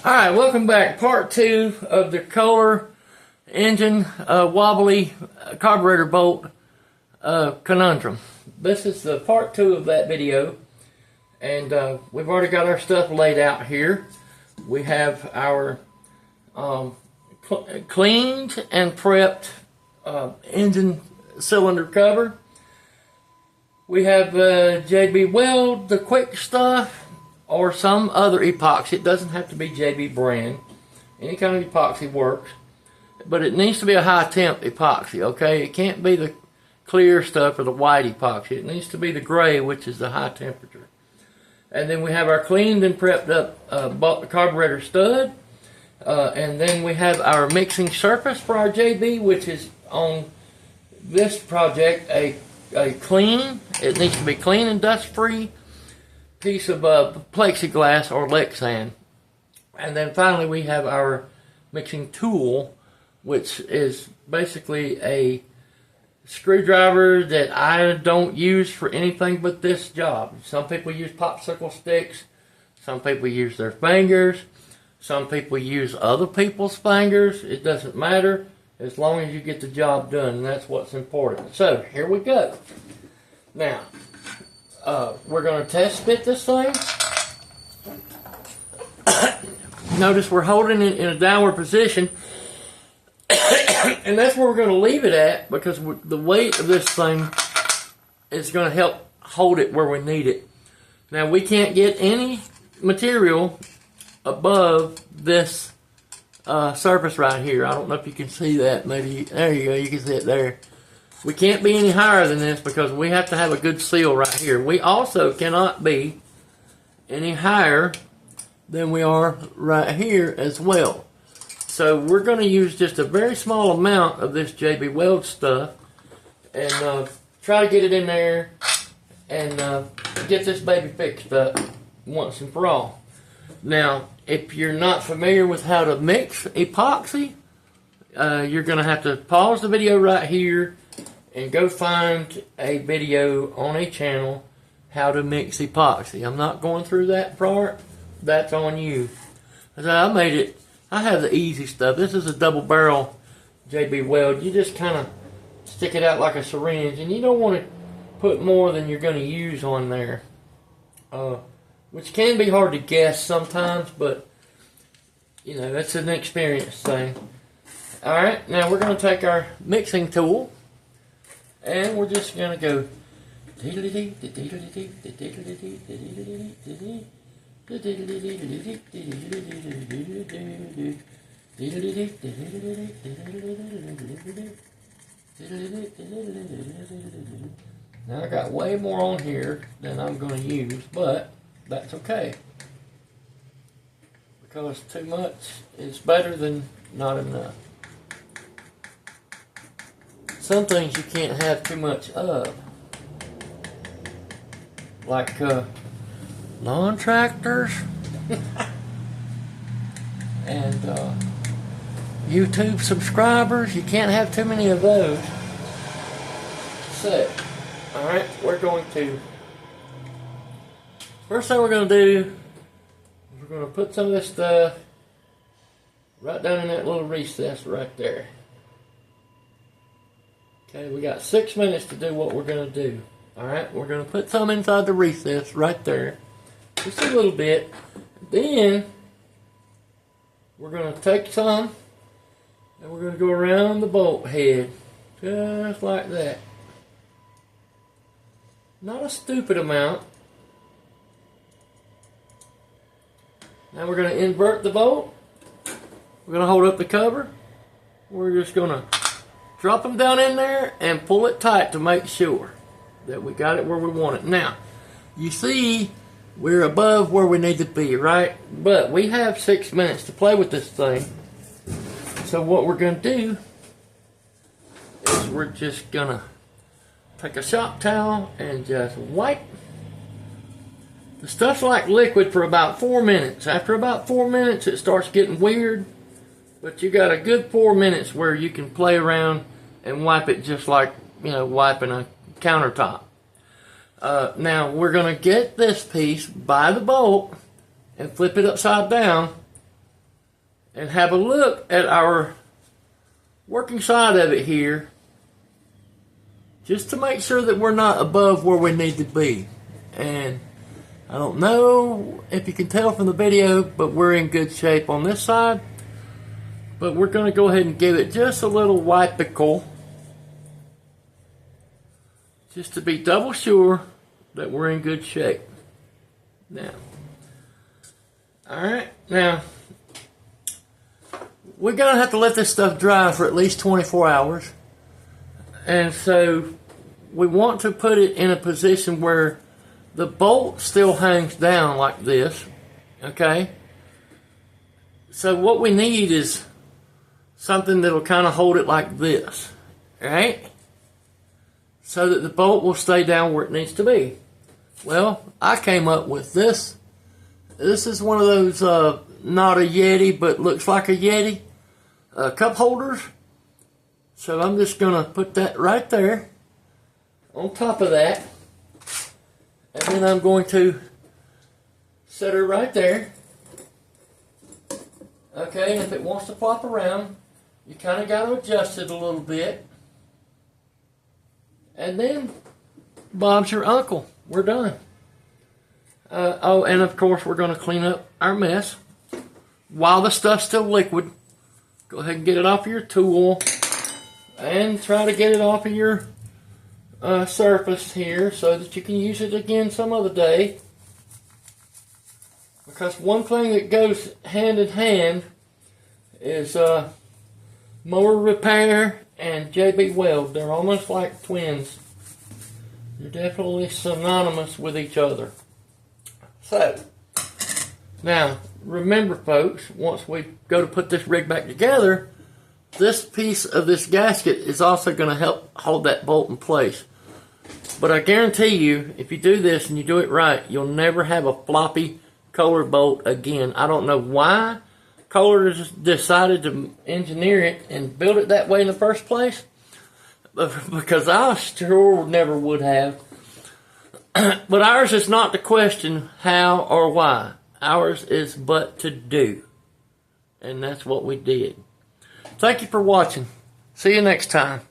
Alright, welcome back. Part 2 of the Kohler engine wobbly carburetor bolt conundrum. This is the part 2 of that video, and we've already got our stuff laid out here. We have our cleaned and prepped engine cylinder cover. We have JB Weld, the quick stuff, or some other epoxy. It doesn't have to be JB brand. Any kind of epoxy works, but it needs to be a high temp epoxy, okay? It can't be the clear stuff or the white epoxy. It needs to be the gray, which is the high temperature. And then we have our cleaned and prepped up carburetor stud. And then we have our mixing surface for our JB, which is on this project a clean. It needs to be clean and dust free piece of plexiglass or Lexan. And then finally we have our mixing tool, which is basically a screwdriver that I don't use for anything but this job. Some people use popsicle sticks, some people use their fingers, some people use other people's fingers. It doesn't matter as long as you get the job done, and that's what's important. So here we go. Now we're going to test fit this thing. Notice we're holding it in a downward position, and that's where we're going to leave it at, because the weight of this thing is going to help hold it where we need it. Now we can't get any material above this surface right here. I don't know if you can see that. Maybe there you go. You can see it there. We can't be any higher than this because we have to have a good seal right here. We also cannot be any higher than we are right here as well. So we're going to use just a very small amount of this JB Weld stuff and try to get it in there and get this baby fixed up once and for all. Now, if you're not familiar with how to mix epoxy, you're going to have to pause the video right here and go find a video on a channel how to mix epoxy. I'm not going through that part. That's on you. So I made it. I have the easy stuff. This is a double barrel JB Weld. You just kind of stick it out like a syringe, and you don't want to put more than you're going to use on there, which can be hard to guess sometimes, but you know, that's an experience thing. Alright, now we're going to take our mixing tool and we're just going to go now I got way more on here than I'm going to use, but that's okay, because too much is better than not enough. Some things you can't have too much of, like lawn tractors and YouTube subscribers. You can't have too many of those. So, alright, we're going to, first thing we're going to do, we're going to put some of this stuff right down in that little recess right there. Okay, we got 6 minutes to do what we're going to do. Alright, we're going to put some inside the recess right there. Just a little bit. Then, we're going to take some and we're going to go around the bolt head. Just like that. Not a stupid amount. Now we're going to invert the bolt. We're going to hold up the cover. We're just going to drop them down in there and pull it tight to make sure that we got it where we want it. Now, you see we're above where we need to be, right? But we have 6 minutes to play with this thing. So what we're going to do is we're just going to take a shop towel and just wipe. The stuff's like liquid for about 4 minutes. After about 4 minutes, it starts getting weird. But you got a good 4 minutes where you can play around and wipe it just like, you know, wiping a countertop. Now, we're going to get this piece by the bolt and flip it upside down and have a look at our working side of it here, just to make sure that we're not above where we need to be. And I don't know if you can tell from the video, but we're in good shape on this side. But we're going to go ahead and give it just a little wipicle, just to be double sure that we're in good shape. Now, alright, now we're going to have to let this stuff dry for at least 24 hours. And so we want to put it in a position where the bolt still hangs down like this, okay? So what we need is something that'll kind of hold it like this, right? So that the bolt will stay down where it needs to be. Well, I came up with this. This is one of those, not a Yeti, but looks like a Yeti, cup holders. So I'm just going to put that right there on top of that. And then I'm going to set her right there. Okay, and if it wants to flop around, you kind of got to adjust it a little bit. And then, Bob's your uncle. We're done. Oh, and of course, we're going to clean up our mess. While the stuff's still liquid, go ahead and get it off of your tool. And try to get it off of your surface here so that you can use it again some other day. Because one thing that goes hand in hand is mower repair and JB Weld. They're almost like twins. They're definitely synonymous with each other. So, now, remember folks, once we go to put this rig back together, this piece of this gasket is also going to help hold that bolt in place. But I guarantee you, if you do this and you do it right, you'll never have a floppy Kohler bolt again. I don't know why Kohler decided to engineer it and build it that way in the first place, because I sure never would have. But ours is not to question how or why. Ours is but to do. And that's what we did. Thank you for watching. See you next time.